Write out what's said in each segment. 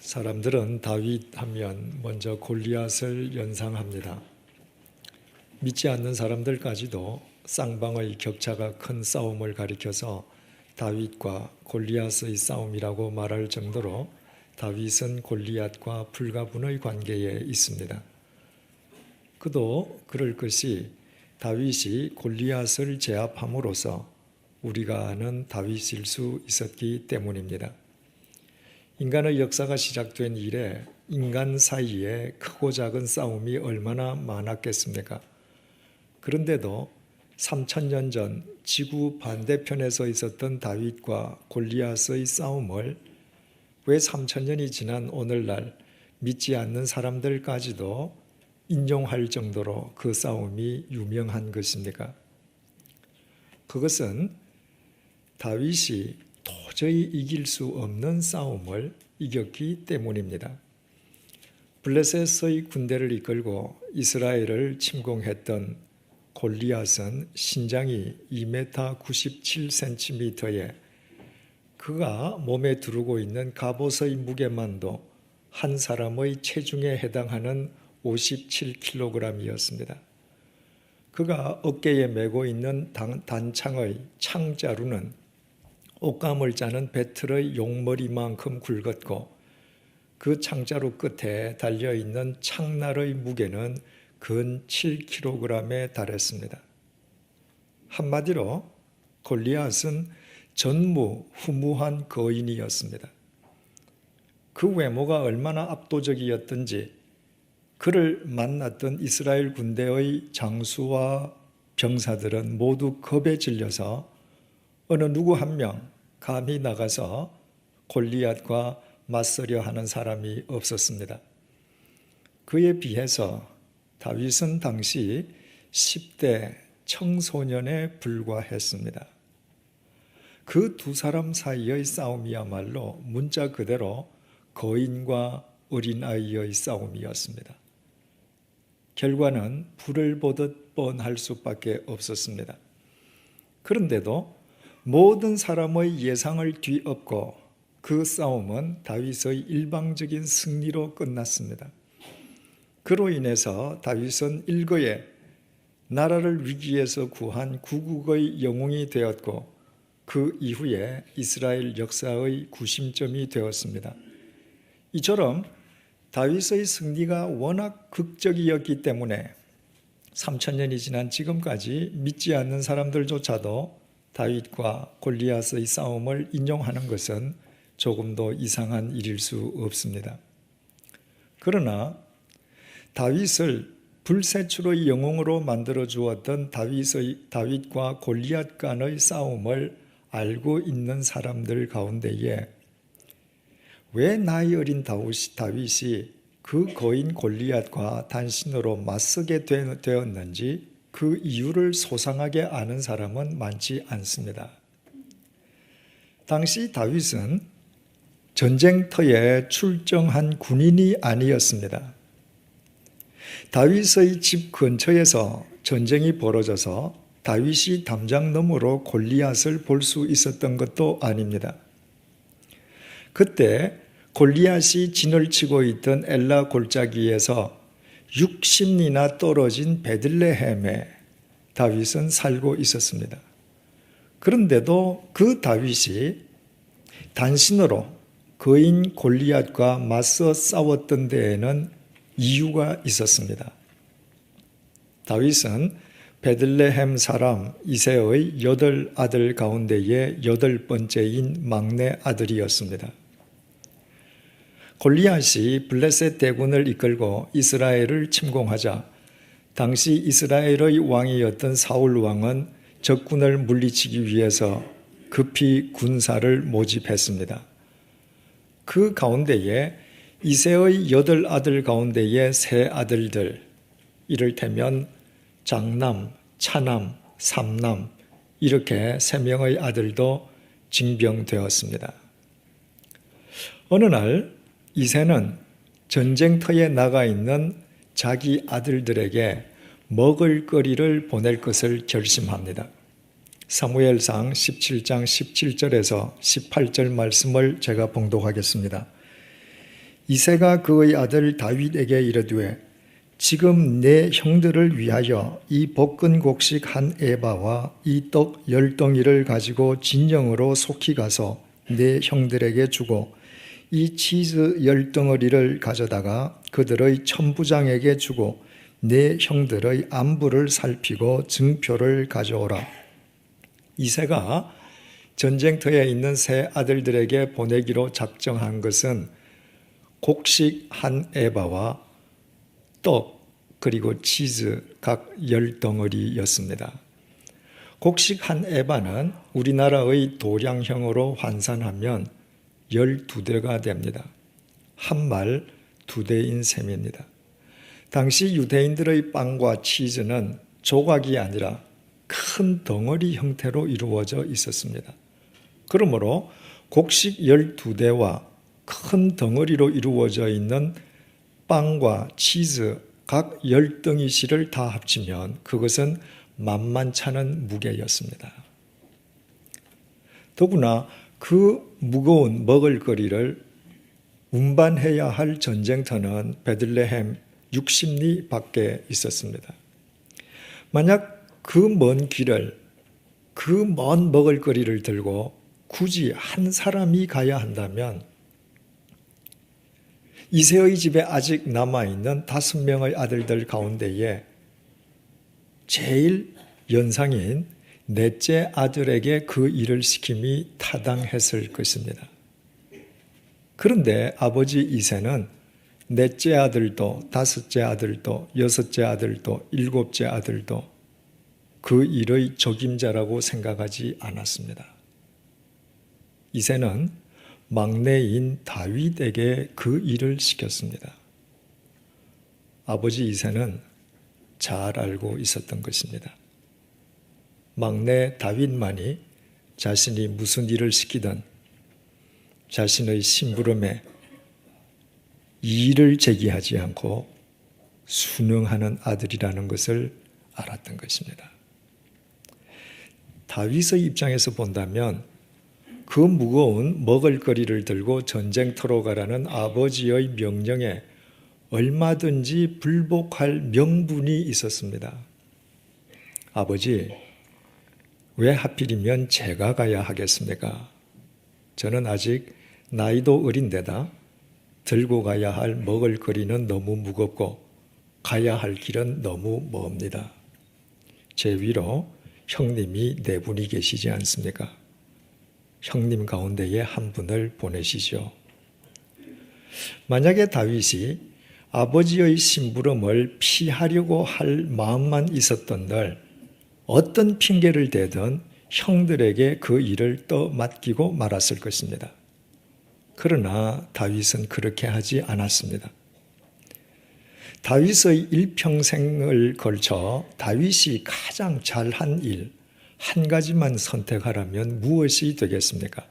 사람들은 다윗 하면 먼저 골리앗을 연상합니다. 믿지 않는 사람들까지도 쌍방의 격차가 큰 싸움을 가리켜서 다윗과 골리앗의 싸움이라고 말할 정도로 다윗은 골리앗과 불가분의 관계에 있습니다. 그도 그럴 것이 다윗이 골리앗을 제압함으로써 우리가 아는 다윗일 수 있었기 때문입니다. 인간의 역사가 시작된 이래 인간 사이에 크고 작은 싸움이 얼마나 많았겠습니까? 그런데도 3000년 전 지구 반대편에서 있었던 다윗과 골리앗의 싸움을 왜 3000년이 지난 오늘날 믿지 않는 사람들까지도 인용할 정도로 그 싸움이 유명한 것입니까? 그것은 다윗이 도저히 이길 수 없는 싸움을 이겼기 때문입니다. 블레셋의 군대를 이끌고 이스라엘을 침공했던 골리앗은 신장이 2m 97cm에 그가 몸에 두르고 있는 갑옷의 무게만도 한 사람의 체중에 해당하는 57kg이었습니다. 그가 어깨에 메고 있는 단창의 창자루는 옷감을 짜는 배틀의 용머리만큼 굵었고 그 창자루 끝에 달려있는 창날의 무게는 근 7kg에 달했습니다. 한마디로 골리앗은 전무후무한 거인이었습니다. 그 외모가 얼마나 압도적이었던지 그를 만났던 이스라엘 군대의 장수와 병사들은 모두 겁에 질려서 어느 누구 한 명 감히 나가서 골리앗과 맞서려 하는 사람이 없었습니다. 그에 비해서 다윗은 당시 10대 청소년에 불과했습니다. 그 두 사람 사이의 싸움이야말로 문자 그대로 거인과 어린아이의 싸움이었습니다. 결과는 불을 보듯 뻔할 수밖에 없었습니다. 그런데도 모든 사람의 예상을 뒤엎고 그 싸움은 다윗의 일방적인 승리로 끝났습니다. 그로 인해서 다윗은 일거에 나라를 위기에서 구한 구국의 영웅이 되었고 그 이후에 이스라엘 역사의 구심점이 되었습니다. 이처럼 다윗의 승리가 워낙 극적이었기 때문에 3000년이 지난 지금까지 믿지 않는 사람들조차도 다윗과 골리앗의 싸움을 인용하는 것은 조금도 이상한 일일 수 없습니다. 그러나 다윗을 불세출의 영웅으로 만들어 주었던 다윗과 골리앗 간의 싸움을 알고 있는 사람들 가운데에 왜 나이 어린 다윗이 그 거인 골리앗과 단신으로 맞서게 되었는지 그 이유를 소상하게 아는 사람은 많지 않습니다. 당시 다윗은 전쟁터에 출정한 군인이 아니었습니다. 다윗의 집 근처에서 전쟁이 벌어져서 다윗이 담장 너머로 골리앗을 볼 수 있었던 것도 아닙니다. 그때 골리앗이 진을 치고 있던 엘라 골짜기에서 60리나 떨어진 베들레헴에 다윗은 살고 있었습니다. 그런데도 그 다윗이 단신으로 거인 골리앗과 맞서 싸웠던 데에는 이유가 있었습니다. 다윗은 베들레헴 사람 이새의 8아들 가운데의 8번째인 막내 아들이었습니다. 골리앗이 블레셋 대군을 이끌고 이스라엘을 침공하자 당시 이스라엘의 왕이었던 사울 왕은 적군을 물리치기 위해서 급히 군사를 모집했습니다. 그 가운데에 이새의 8아들 가운데의 3아들들, 이를테면 장남, 차남, 삼남 이렇게 3명의 아들도 징병되었습니다. 어느 날 이새는 전쟁터에 나가 있는 자기 아들들에게 먹을거리를 보낼 것을 결심합니다. 사무엘상 17장 17절에서 18절 말씀을 제가 봉독하겠습니다. 이새가 그의 아들 다윗에게 이르되 지금 내 형들을 위하여 이 볶은 곡식 한 에바와 이 떡 10덩이를 가지고 진영으로 속히 가서 내 형들에게 주고 이 치즈 10덩어리를 가져다가 그들의 천부장에게 주고 내 형들의 안부를 살피고 증표를 가져오라. 이새가 전쟁터에 있는 세 아들들에게 보내기로 작정한 것은 곡식 한 에바와 떡 그리고 치즈 각 10덩어리였습니다. 곡식 한 에바는 우리나라의 도량형으로 환산하면 12대가 됩니다. 한 말 2대인 셈입니다. 당시 유대인들의 빵과 치즈는 조각이 아니라 큰 덩어리 형태로 이루어져 있었습니다. 그러므로 곡식 12대와 큰 덩어리로 이루어져 있는 빵과 치즈 각 10덩이씩을 다 합치면 그것은 만만찮은 무게였습니다. 더구나 그 무거운 먹을거리를 운반해야 할 전쟁터는 베들레헴 60리 밖에 있었습니다. 만약 그 먼 길을, 그 먼 먹을거리를 들고 굳이 한 사람이 가야 한다면 이새의 집에 아직 남아있는 5명의 아들들 가운데에 제일 연상인 넷째 아들에게 그 일을 시킴이 타당했을 것입니다. 그런데 아버지 이새는 넷째 아들도 5째 아들도 6째 아들도 7째 아들도 그 일의 적임자라고 생각하지 않았습니다. 이새는 막내인 다윗에게 그 일을 시켰습니다. 아버지 이새는 잘 알고 있었던 것입니다. 막내 다윗만이 자신이 무슨 일을 시키든 자신의 심부름에 이의를 제기하지 않고 순응하는 아들이라는 것을 알았던 것입니다. 다윗의 입장에서 본다면 그 무거운 먹을거리를 들고 전쟁터로 가라는 아버지의 명령에 얼마든지 불복할 명분이 있었습니다. 아버지, 왜 하필이면 제가 가야 하겠습니까? 저는 아직 나이도 어린데다 들고 가야 할 먹을거리는 너무 무겁고 가야 할 길은 너무 멉니다. 제 위로 형님이 4분이 계시지 않습니까? 형님 가운데에 한 분을 보내시죠. 만약에 다윗이 아버지의 심부름을 피하려고 할 마음만 있었던들 어떤 핑계를 대든 형들에게 그 일을 떠맡기고 말았을 것입니다. 그러나 다윗은 그렇게 하지 않았습니다. 다윗의 일평생을 걸쳐 다윗이 가장 잘한 일 한 가지만 선택하라면 무엇이 되겠습니까?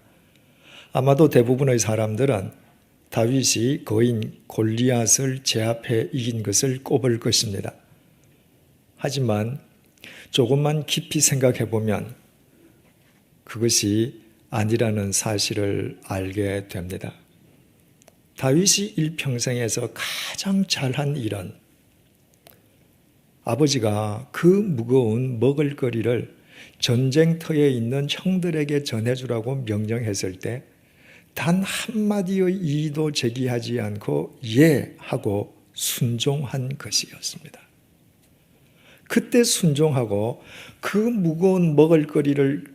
아마도 대부분의 사람들은 다윗이 거인 골리앗을 제압해 이긴 것을 꼽을 것입니다. 하지만 조금만 깊이 생각해 보면 그것이 아니라는 사실을 알게 됩니다. 다윗이 일평생에서 가장 잘한 일은 아버지가 그 무거운 먹을거리를 전쟁터에 있는 형들에게 전해주라고 명령했을 때 단 한마디의 이의도 제기하지 않고 예 하고 순종한 것이었습니다. 그때 순종하고 그 무거운 먹을거리를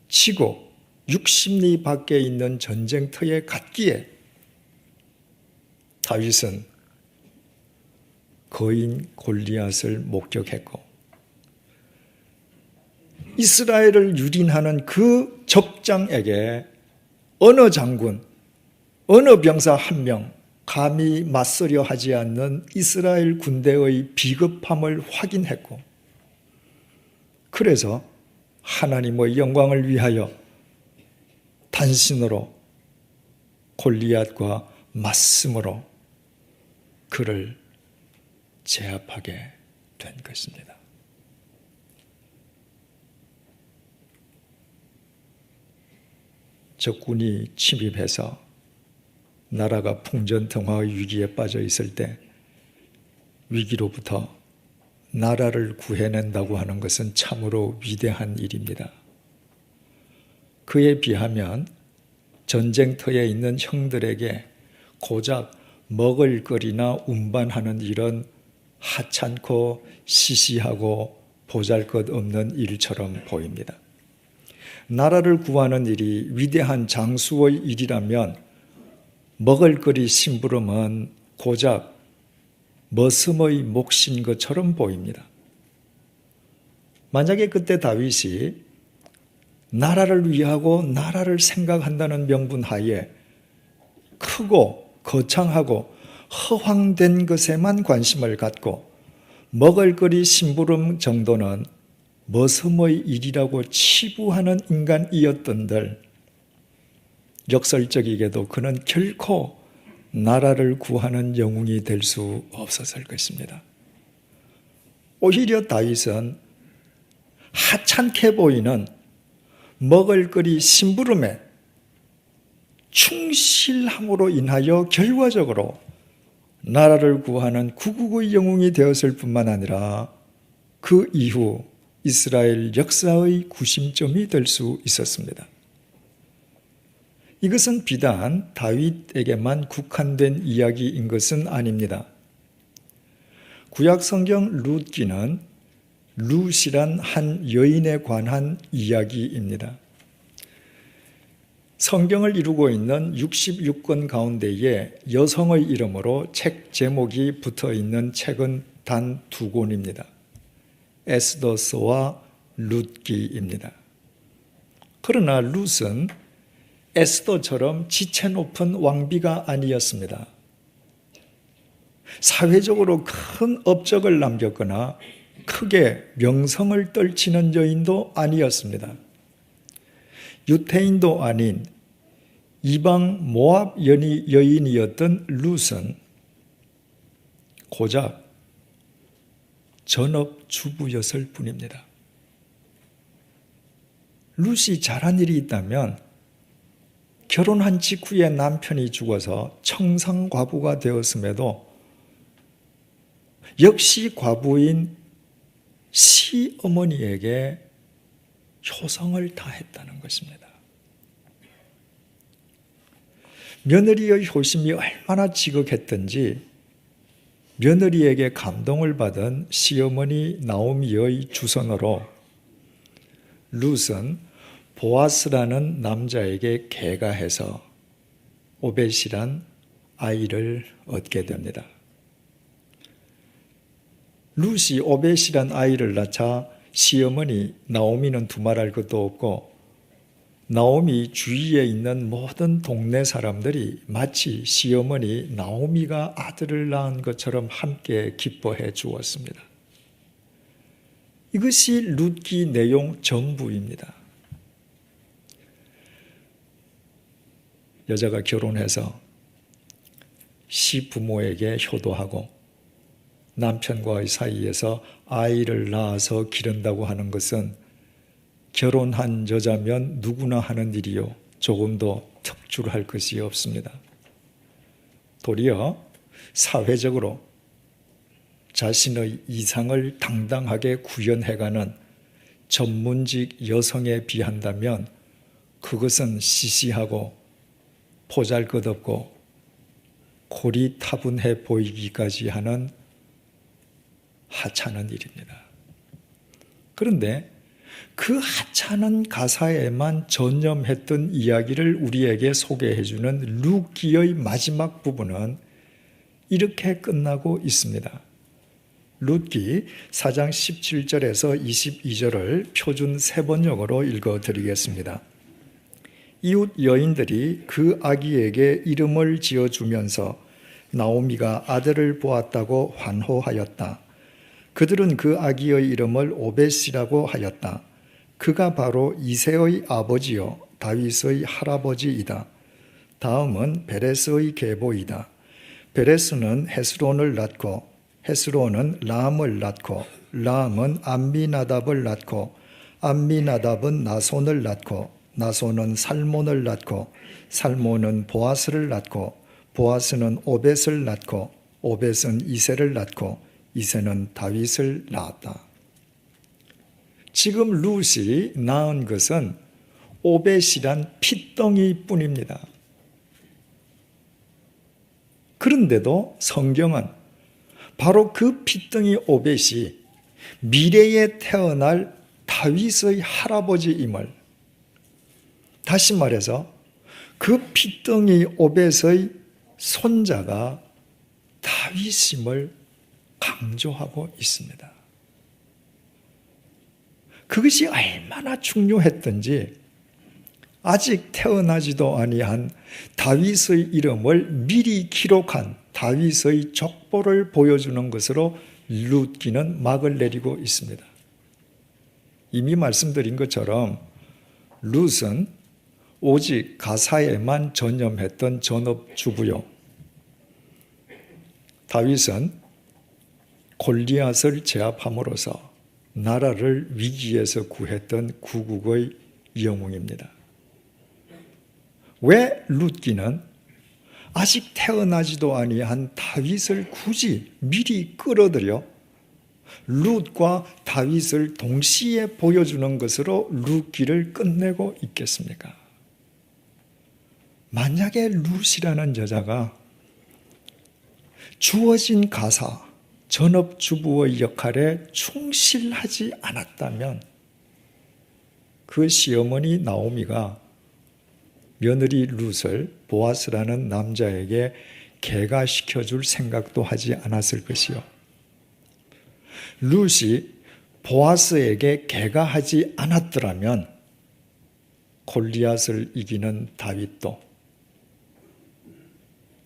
치고 60리 밖에 있는 전쟁터에 갔기에 다윗은 거인 골리앗을 목격했고 이스라엘을 유린하는 그 적장에게 어느 장군, 어느 병사 한 명 감히 맞서려 하지 않는 이스라엘 군대의 비겁함을 확인했고 그래서 하나님의 영광을 위하여 단신으로 골리앗과 맞음으로 그를 제압하게 된 것입니다. 적군이 침입해서 나라가 풍전등화의 위기에 빠져 있을 때 위기로부터 나라를 구해낸다고 하는 것은 참으로 위대한 일입니다. 그에 비하면 전쟁터에 있는 형들에게 고작 먹을거리나 운반하는 일은 하찮고 시시하고 보잘것없는 일처럼 보입니다. 나라를 구하는 일이 위대한 장수의 일이라면 먹을거리 심부름은 고작 머슴의 몫인 것처럼 보입니다. 만약에 그때 다윗이 나라를 위하고 나라를 생각한다는 명분 하에 크고 거창하고 허황된 것에만 관심을 갖고 먹을거리 심부름 정도는 머슴의 일이라고 치부하는 인간이었던들 역설적이게도 그는 결코 나라를 구하는 영웅이 될 수 없었을 것입니다. 오히려 다윗은 하찮게 보이는 먹을거리 심부름에 충실함으로 인하여 결과적으로 나라를 구하는 구국의 영웅이 되었을 뿐만 아니라 그 이후 이스라엘 역사의 구심점이 될 수 있었습니다. 이것은 비단 다윗에게만 국한된 이야기인 것은 아닙니다. 구약 성경 룻기는 룻이란 한 여인에 관한 이야기입니다. 성경을 이루고 있는 66권 가운데에 여성의 이름으로 책 제목이 붙어 있는 책은 단 2권입니다. 에스더서와 룻기입니다. 그러나 룻은 에스더처럼 지체 높은 왕비가 아니었습니다. 사회적으로 큰 업적을 남겼거나 크게 명성을 떨치는 여인도 아니었습니다. 유태인도 아닌 이방 모압 여인이었던 룻은 고작 전업주부였을 뿐입니다. 룻이 잘한 일이 있다면 결혼한 직후에 남편이 죽어서 청상과부가 되었음에도 역시 과부인 시어머니에게 효성을 다했다는 것입니다. 며느리의 효심이 얼마나 지극했던지 며느리에게 감동을 받은 시어머니 나오미의 주선으로 룻은 보아스라는 남자에게 계가해서 오벳이란 아이를 얻게 됩니다. 룻이 오벳이란 아이를 낳자 시어머니 나오미는 두말할 것도 없고 나오미 주위에 있는 모든 동네 사람들이 마치 시어머니 나오미가 아들을 낳은 것처럼 함께 기뻐해 주었습니다. 이것이 룻기 내용 전부입니다. 여자가 결혼해서 시부모에게 효도하고 남편과의 사이에서 아이를 낳아서 기른다고 하는 것은 결혼한 여자면 누구나 하는 일이요 조금도 특출할 것이 없습니다. 도리어 사회적으로 자신의 이상을 당당하게 구현해가는 전문직 여성에 비한다면 그것은 시시하고 보잘것없고 고리타분해 보이기까지 하는 하찮은 일입니다. 그런데 그 하찮은 가사에만 전념했던 이야기를 우리에게 소개해주는 룻기의 마지막 부분은 이렇게 끝나고 있습니다. 룻기 4장 17절에서 22절을 표준 세번역으로 읽어드리겠습니다. 이웃 여인들이 그 아기에게 이름을 지어주면서 나오미가 아들을 보았다고 환호하였다. 그들은 그 아기의 이름을 오벳이라고 하였다. 그가 바로 이새의 아버지요 다윗의 할아버지이다. 다음은 베레스의 계보이다. 베레스는 헤스론을 낳고 헤스론은 람을 낳고 람은 암미나답을 낳고 암미나답은 나손을 낳고 나손은 살몬을 낳고 살몬은 보아스를 낳고 보아스는 오벳을 낳고 오벳은 이새를 낳고 이새는 다윗을 낳았다. 지금 룻이 낳은 것은 오벳이란 핏덩이뿐입니다. 그런데도 성경은 바로 그 핏덩이 오벳이 미래에 태어날 다윗의 할아버지임을, 다시 말해서 그 핏덩이 오벳의 손자가 다윗임을 강조하고 있습니다. 그것이 얼마나 중요했던지 아직 태어나지도 아니한 다윗의 이름을 미리 기록한 다윗의 족보를 보여주는 것으로 룻기는 막을 내리고 있습니다. 이미 말씀드린 것처럼 룻은 오직 가사에만 전념했던 전업주부요, 다윗은 골리앗을 제압함으로써 나라를 위기에서 구했던 구국의 영웅입니다. 왜 룻기는 아직 태어나지도 아니한 다윗을 굳이 미리 끌어들여 룻과 다윗을 동시에 보여주는 것으로 룻기를 끝내고 있겠습니까? 만약에 룻이라는 여자가 주어진 가사, 전업주부의 역할에 충실하지 않았다면 그 시어머니 나오미가 며느리 룻을 보아스라는 남자에게 계가시켜줄 생각도 하지 않았을 것이요, 룻이 보아스에게 계가하지 않았더라면 골리앗을 이기는 다윗도,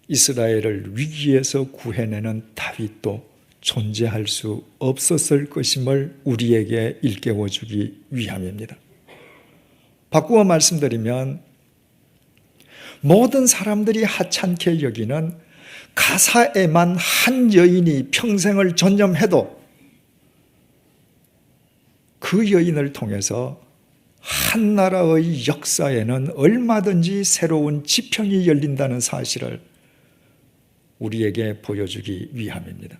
이스라엘을 위기에서 구해내는 다윗도 존재할 수 없었을 것임을 우리에게 일깨워주기 위함입니다. 바꾸어 말씀드리면 모든 사람들이 하찮게 여기는 가사에만 한 여인이 평생을 전념해도 그 여인을 통해서 한 나라의 역사에는 얼마든지 새로운 지평이 열린다는 사실을 우리에게 보여주기 위함입니다.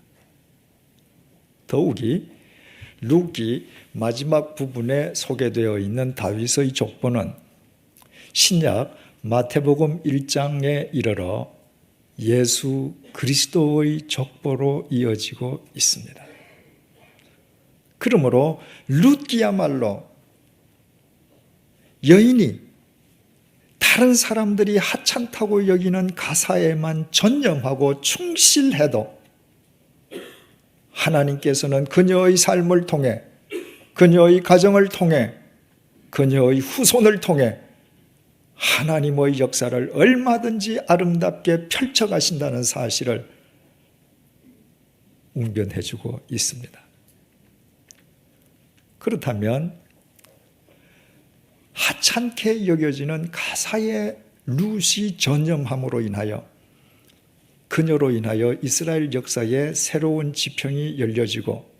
더욱이 룻기 마지막 부분에 소개되어 있는 다윗의 족보는 신약 마태복음 1장에 이르러 예수 그리스도의 족보로 이어지고 있습니다. 그러므로 룻기야말로 여인이 다른 사람들이 하찮다고 여기는 가사에만 전념하고 충실해도 하나님께서는 그녀의 삶을 통해, 그녀의 가정을 통해, 그녀의 후손을 통해 하나님의 역사를 얼마든지 아름답게 펼쳐가신다는 사실을 웅변해주고 있습니다. 그렇다면 하찮게 여겨지는 가사의 룻이 전념함으로 인하여, 그녀로 인하여 이스라엘 역사에 새로운 지평이 열려지고,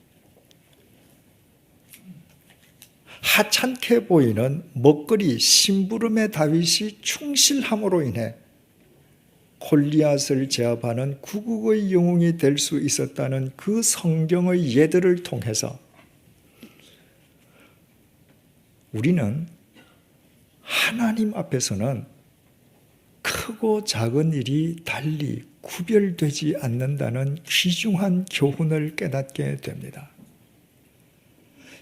하찮게 보이는 먹거리 심부름의 다윗이 충실함으로 인해 골리앗을 제압하는 구국의 영웅이 될 수 있었다는 그 성경의 예들을 통해서 우리는 하나님 앞에서는 크고 작은 일이 달리 구별되지 않는다는 귀중한 교훈을 깨닫게 됩니다.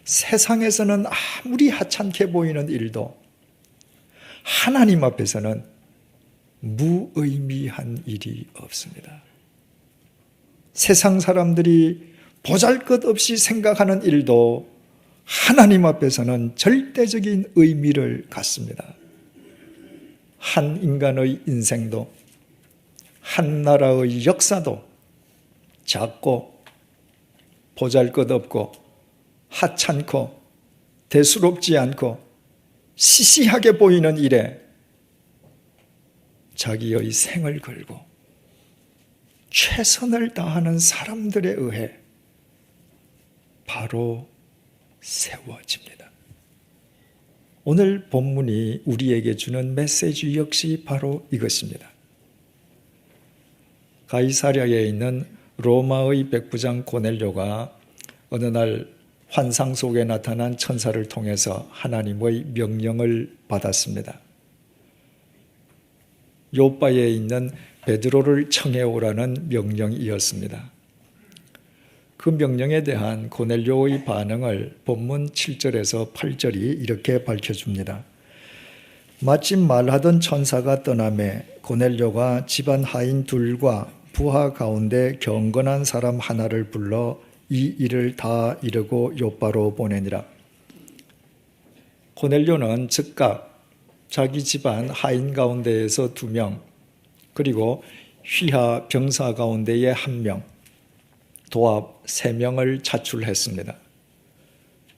세상에서는 아무리 하찮게 보이는 일도 하나님 앞에서는 무의미한 일이 없습니다. 세상 사람들이 보잘것없이 생각하는 일도 하나님 앞에서는 절대적인 의미를 갖습니다. 한 인간의 인생도, 한 나라의 역사도 작고 보잘것없고 하찮고 대수롭지 않고 시시하게 보이는 일에 자기의 생을 걸고 최선을 다하는 사람들에 의해 바로 세워집니다. 오늘 본문이 우리에게 주는 메시지 역시 바로 이것입니다. 가이사랴에 있는 로마의 백부장 고넬료가 어느 날 환상 속에 나타난 천사를 통해서 하나님의 명령을 받았습니다. 요빠에 있는 베드로를 청해 오라는 명령이었습니다. 그 명령에 대한 고넬료의 반응을 본문 7절에서 8절이 이렇게 밝혀줍니다. 마침 말하던 천사가 떠나매 고넬료가 집안 하인 둘과 부하 가운데 경건한 사람 하나를 불러 이 일을 다 이르고 요빠로 보내니라. 고넬료는 즉각 자기 집안 하인 가운데에서 2명, 그리고 휘하 병사 가운데에 1명, 도합 3명을 차출했습니다.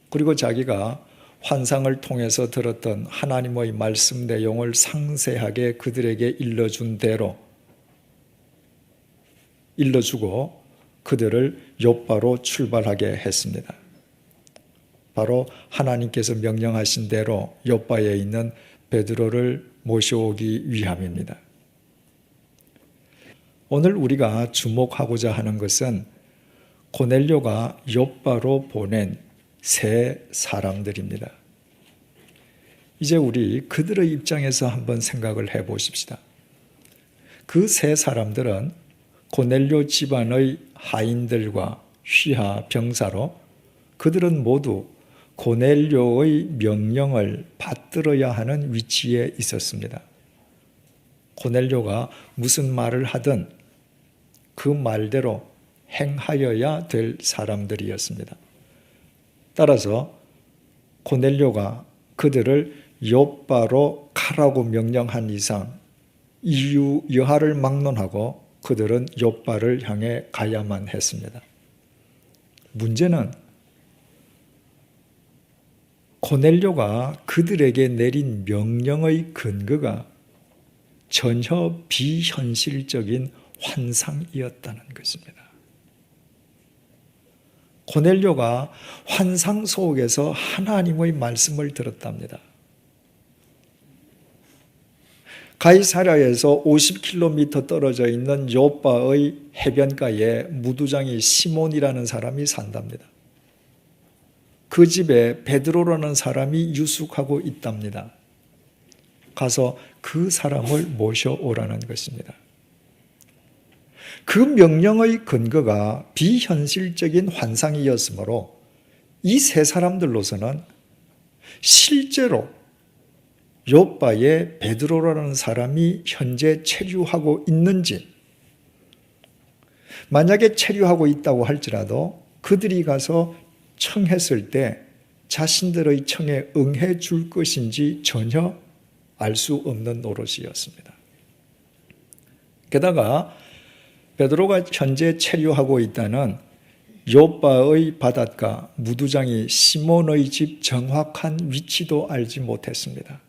그리고 자기가 환상을 통해서 들었던 하나님의 말씀 내용을 상세하게 그들에게 일러준 대로 일러주고 그들을 요빠로 출발하게 했습니다. 바로 하나님께서 명령하신 대로 요빠에 있는 베드로를 모셔오기 위함입니다. 오늘 우리가 주목하고자 하는 것은 고넬료가 요빠로 보낸 3 사람들입니다. 이제 우리 그들의 입장에서 한번 생각을 해보십시다. 그 3 사람들은 고넬료 집안의 하인들과 휘하 병사로 그들은 모두 고넬료의 명령을 받들어야 하는 위치에 있었습니다. 고넬료가 무슨 말을 하든 그 말대로 행하여야 될 사람들이었습니다. 따라서 고넬료가 그들을 요빠로 가라고 명령한 이상 이유 여하를 막론하고 그들은 요빠를 향해 가야만 했습니다. 문제는 고넬료가 그들에게 내린 명령의 근거가 전혀 비현실적인 환상이었다는 것입니다. 고넬료가 환상 속에서 하나님의 말씀을 들었답니다. 가이사랴에서 50km 떨어져 있는 요빠의 해변가에 무두장이 시몬이라는 사람이 산답니다. 그 집에 베드로라는 사람이 유숙하고 있답니다. 가서 그 사람을 모셔오라는 것입니다. 그 명령의 근거가 비현실적인 환상이었으므로 이 3 사람들로서는 실제로 요빠에 베드로라는 사람이 현재 체류하고 있는지, 만약에 체류하고 있다고 할지라도 그들이 가서 청했을 때 자신들의 청에 응해 줄 것인지 전혀 알 수 없는 노릇이었습니다. 게다가 베드로가 현재 체류하고 있다는 요빠의 바닷가 무두장이 시몬의 집 정확한 위치도 알지 못했습니다.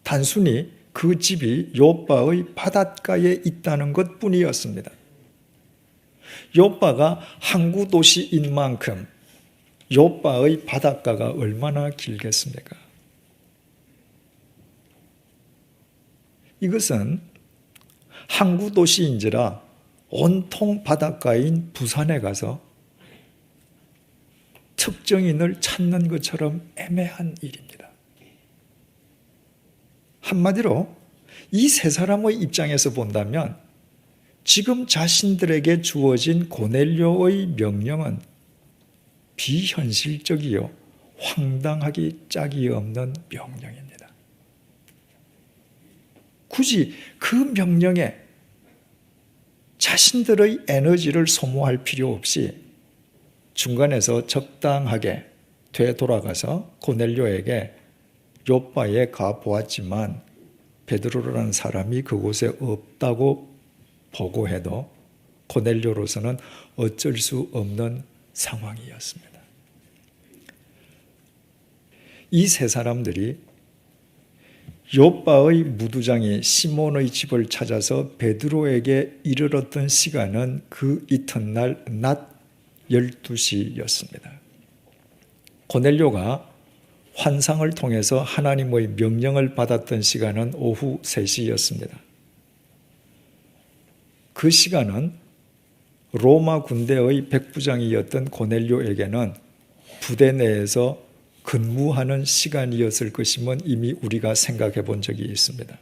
단순히 그 집이 요빠의 바닷가에 있다는 것뿐이었습니다. 요빠가 항구 도시인 만큼 요빠의 바닷가가 얼마나 길겠습니까? 이것은 항구 도시인지라 온통 바닷가인 부산에 가서 특정인을 찾는 것처럼 애매한 일입니다. 한마디로 이 3 사람의 입장에서 본다면 지금 자신들에게 주어진 고넬료의 명령은 비현실적이요 황당하기 짝이 없는 명령입니다. 굳이 그 명령에 자신들의 에너지를 소모할 필요 없이 중간에서 적당하게 되돌아가서 고넬료에게 요빠에 가보았지만 베드로라는 사람이 그곳에 없다고 보고해도 고넬료로서는 어쩔 수 없는 상황이었습니다. 이 3 사람들이 요빠의 무두장이 시몬의 집을 찾아서 베드로에게 이르렀던 시간은 그 이튿날 낮 12시였습니다. 고넬료가 환상을 통해서 하나님의 명령을 받았던 시간은 오후 3시였습니다. 그 시간은 로마 군대의 백부장이었던 고넬료에게는 부대 내에서 근무하는 시간이었을 것임은 이미 우리가 생각해 본 적이 있습니다.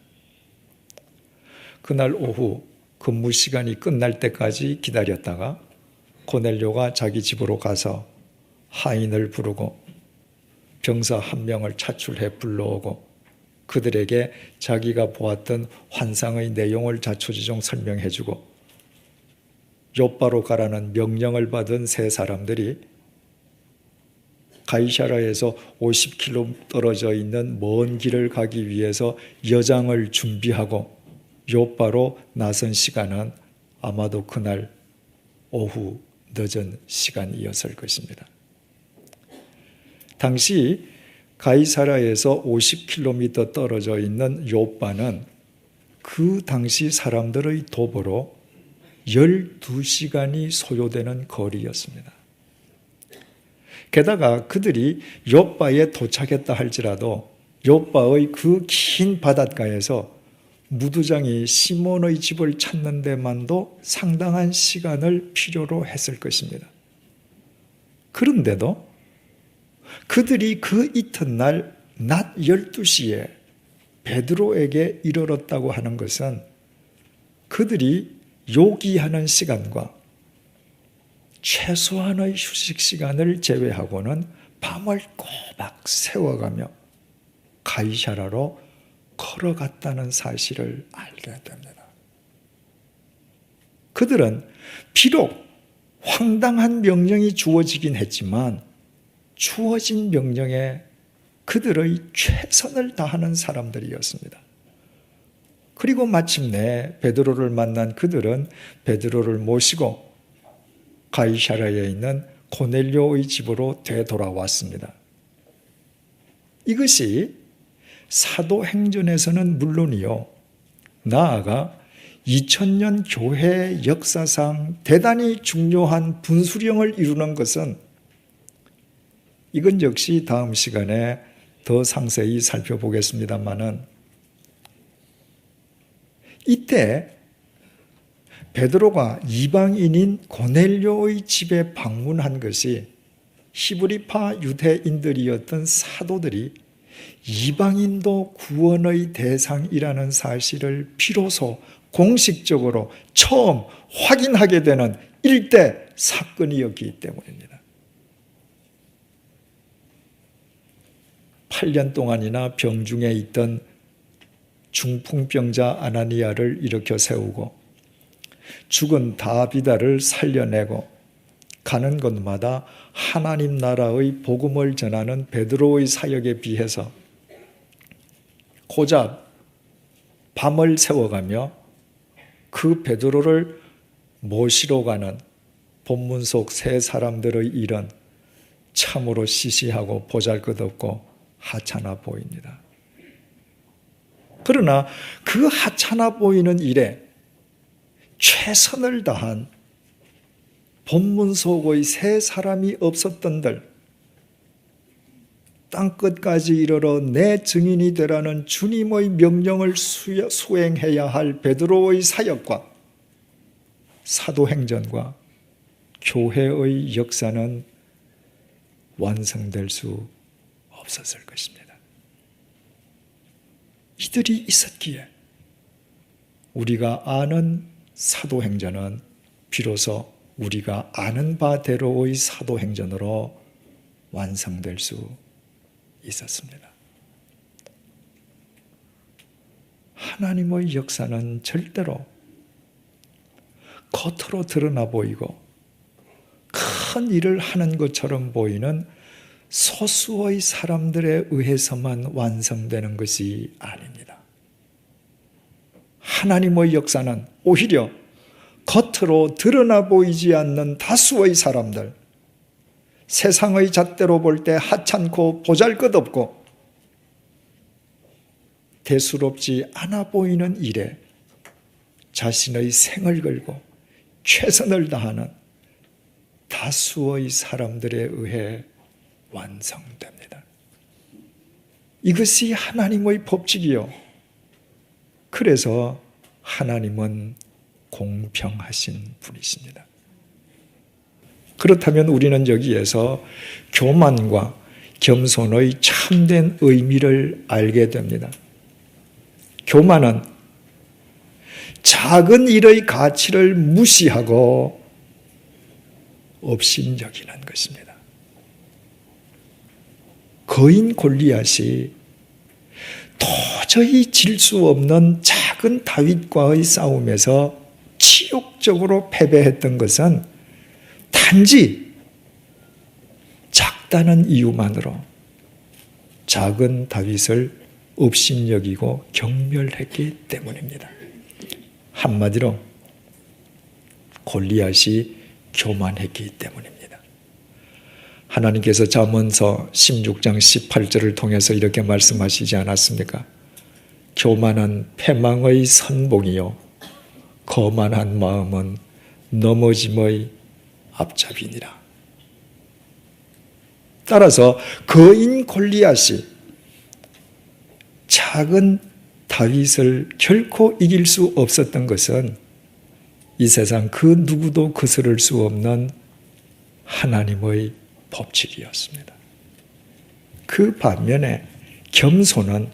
그날 오후 근무 시간이 끝날 때까지 기다렸다가 고넬료가 자기 집으로 가서 하인을 부르고 병사 한 명을 차출해 불러오고 그들에게 자기가 보았던 환상의 내용을 자초지종 설명해주고 욥바로 가라는 명령을 받은 세 사람들이 가이사라에서 50km 떨어져 있는 먼 길을 가기 위해서 여장을 준비하고 욥바로 나선 시간은 아마도 그날 오후 늦은 시간이었을 것입니다. 당시 가이사라에서 50km 떨어져 있는 욥바는 그 당시 사람들의 도보로 12시간이 소요되는 거리였습니다. 게다가 그들이 욥바에 도착했다 할지라도 욥바의 그 긴 바닷가에서 무두장이 시몬의 집을 찾는 데만도 상당한 시간을 필요로 했을 것입니다. 그런데도 그들이 그 이튿날 낮 12시에 베드로에게 이르렀다고 하는 것은 그들이 요기하는 시간과 최소한의 휴식 시간을 제외하고는 밤을 꼬박 세워가며 가이사라로 걸어갔다는 사실을 알게 됩니다. 그들은 비록 황당한 명령이 주어지긴 했지만 주어진 명령에 그들의 최선을 다하는 사람들이었습니다. 그리고 마침내 베드로를 만난 그들은 베드로를 모시고 가이사라에 있는 고넬료의 집으로 되돌아왔습니다. 이것이 사도행전에서는 물론이요, 나아가 2000년 교회 역사상 대단히 중요한 분수령을 이루는 것은 이건 역시 다음 시간에 더 상세히 살펴보겠습니다만은 이때 베드로가 이방인인 고넬료의 집에 방문한 것이 히브리파 유대인들이었던 사도들이 이방인도 구원의 대상이라는 사실을 비로소 공식적으로 처음 확인하게 되는 일대 사건이었기 때문입니다. 8년 동안이나 병중에 있던 중풍병자 아나니아를 일으켜 세우고 죽은 다비다를 살려내고 가는 곳마다 하나님 나라의 복음을 전하는 베드로의 사역에 비해서 고작 밤을 세워가며 그 베드로를 모시러 가는 본문 속 세 사람들의 일은 참으로 시시하고 보잘것없고 하찮아 보입니다. 그러나 그 하찮아 보이는 일에 최선을 다한 본문 속의 세 사람이 없었던들, 땅끝까지 이르러 내 증인이 되라는 주님의 명령을 수행해야 할 베드로의 사역과 사도행전과 교회의 역사는 완성될 수 없었을 것입니다. 이들이 있었기에 우리가 아는 사도행전은 비로소 우리가 아는 바대로의 사도행전으로 완성될 수 있었습니다. 하나님의 역사는 절대로 겉으로 드러나 보이고 큰 일을 하는 것처럼 보이는 소수의 사람들에 의해서만 완성되는 것이 아닙니다. 하나님의 역사는 오히려 겉으로 드러나 보이지 않는 다수의 사람들, 세상의 잣대로 볼 때 하찮고 보잘것없고 대수롭지 않아 보이는 일에 자신의 생을 걸고 최선을 다하는 다수의 사람들에 의해 완성됩니다. 이것이 하나님의 법칙이요. 그래서 하나님은 공평하신 분이십니다. 그렇다면 우리는 여기에서 교만과 겸손의 참된 의미를 알게 됩니다. 교만은 작은 일의 가치를 무시하고 업신여기는 것입니다. 거인 골리앗이 도저히 질 수 없는 작은 다윗과의 싸움에서 치욕적으로 패배했던 것은 단지 작다는 이유만으로 작은 다윗을 업신여기고 경멸했기 때문입니다. 한마디로 골리앗이 교만했기 때문입니다. 하나님께서 잠언서 16장 18절을 통해서 이렇게 말씀하시지 않았습니까? 교만은 패망의 선봉이요 거만한 마음은 넘어짐의 앞잡이니라. 따라서 거인 골리앗이 작은 다윗을 결코 이길 수 없었던 것은 이 세상 그 누구도 거스를 수 없는 하나님의 법칙이었습니다. 그 반면에 겸손은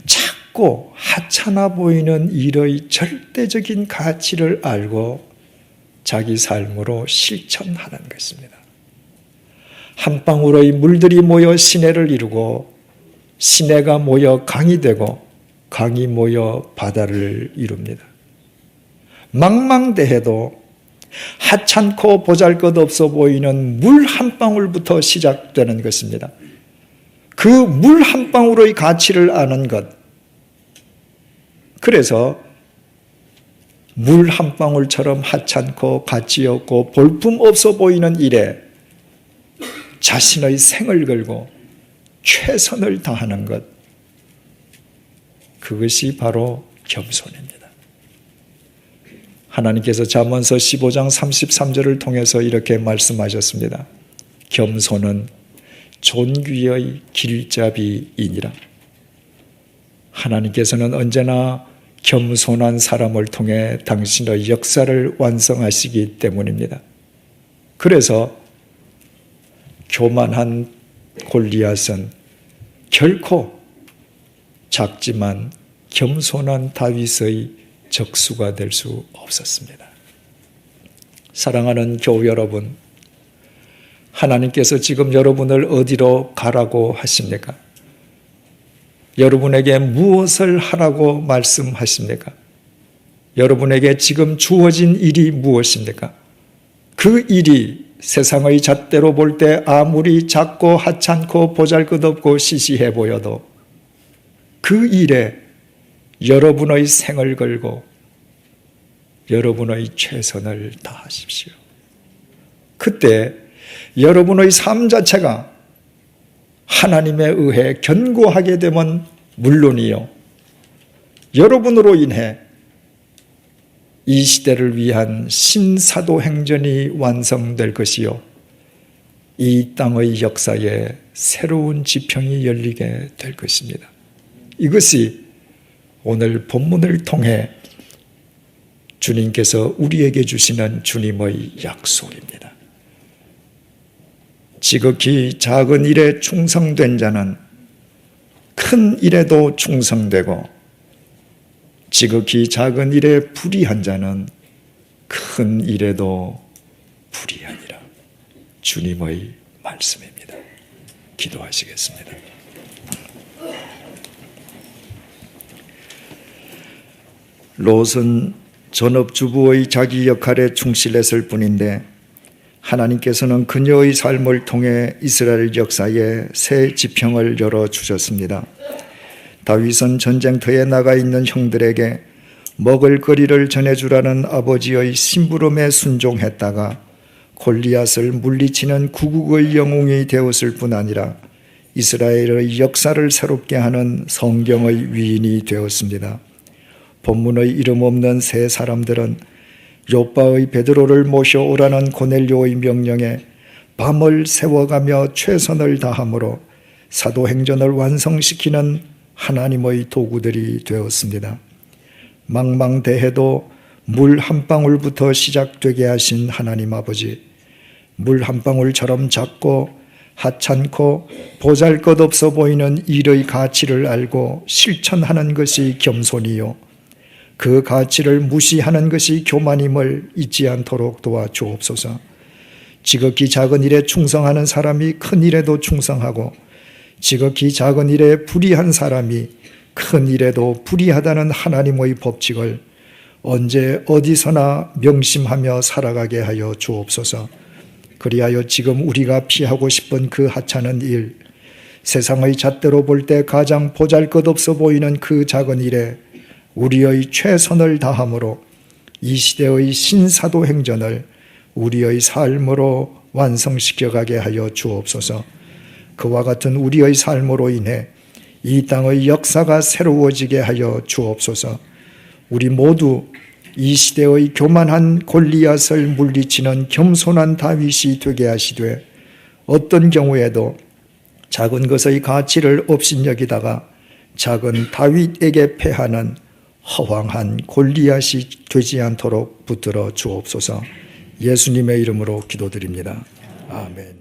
작고 하찮아 보이는 일의 절대적인 가치를 알고 자기 삶으로 실천하는 것입니다. 한 방울의 물들이 모여 시내를 이루고 시내가 모여 강이 되고 강이 모여 바다를 이룹니다. 망망대해도 하찮고 보잘것없어 보이는 물 한 방울부터 시작되는 것입니다. 그 물 한 방울의 가치를 아는 것. 그래서 물 한 방울처럼 하찮고 가치 없고 볼품없어 보이는 일에 자신의 생을 걸고 최선을 다하는 것. 그것이 바로 겸손입니다. 하나님께서 잠언서 15장 33절을 통해서 이렇게 말씀하셨습니다. 겸손은 존귀의 길잡이이니라. 하나님께서는 언제나 겸손한 사람을 통해 당신의 역사를 완성하시기 때문입니다. 그래서 교만한 골리앗은 결코 작지만 겸손한 다윗의 적수가 될 수 없었습니다. 사랑하는 교우 여러분, 하나님께서 지금 여러분을 어디로 가라고 하십니까? 여러분에게 무엇을 하라고 말씀하십니까? 여러분에게 지금 주어진 일이 무엇입니까? 그 일이 세상의 잣대로 볼 때 아무리 작고 하찮고 보잘것없고 시시해 보여도 그 일에 여러분의 생을 걸고 여러분의 최선을 다하십시오. 그때 여러분의 삶 자체가 하나님에 의해 견고하게 되면 물론이요, 여러분으로 인해 이 시대를 위한 신사도행전이 완성될 것이요, 이 땅의 역사에 새로운 지평이 열리게 될 것입니다. 이것이 오늘 본문을 통해 주님께서 우리에게 주시는 주님의 약속입니다. 지극히 작은 일에 충성된 자는 큰 일에도 충성되고, 지극히 작은 일에 불의한 자는 큰 일에도 불의하니라. 주님의 말씀입니다. 기도하시겠습니다. 롯은 전업주부의 자기 역할에 충실했을 뿐인데 하나님께서는 그녀의 삶을 통해 이스라엘 역사에 새 지평을 열어주셨습니다. 다윗은 전쟁터에 나가 있는 형들에게 먹을 거리를 전해주라는 아버지의 심부름에 순종했다가 골리앗을 물리치는 구국의 영웅이 되었을 뿐 아니라 이스라엘의 역사를 새롭게 하는 성경의 위인이 되었습니다. 본문의 이름 없는 세 사람들은 욥바의 베드로를 모셔오라는 고넬료의 명령에 밤을 새워가며 최선을 다함으로 사도행전을 완성시키는 하나님의 도구들이 되었습니다. 망망대해도 물 한 방울부터 시작되게 하신 하나님 아버지, 물 한 방울처럼 작고 하찮고 보잘것없어 보이는 일의 가치를 알고 실천하는 것이 겸손이요, 그 가치를 무시하는 것이 교만임을 잊지 않도록 도와주옵소서. 지극히 작은 일에 충성하는 사람이 큰 일에도 충성하고, 지극히 작은 일에 불의한 사람이 큰 일에도 불의하다는 하나님의 법칙을 언제 어디서나 명심하며 살아가게 하여 주옵소서. 그리하여 지금 우리가 피하고 싶은 그 하찮은 일, 세상의 잣대로 볼 때 가장 보잘것없어 보이는 그 작은 일에 우리의 최선을 다함으로 이 시대의 신사도 행전을 우리의 삶으로 완성시켜가게 하여 주옵소서. 그와 같은 우리의 삶으로 인해 이 땅의 역사가 새로워지게 하여 주옵소서. 우리 모두 이 시대의 교만한 골리앗을 물리치는 겸손한 다윗이 되게 하시되, 어떤 경우에도 작은 것의 가치를 업신여기다가 작은 다윗에게 패하는 허황한 골리앗이 되지 않도록 붙들어 주옵소서. 예수님의 이름으로 기도드립니다. 아멘.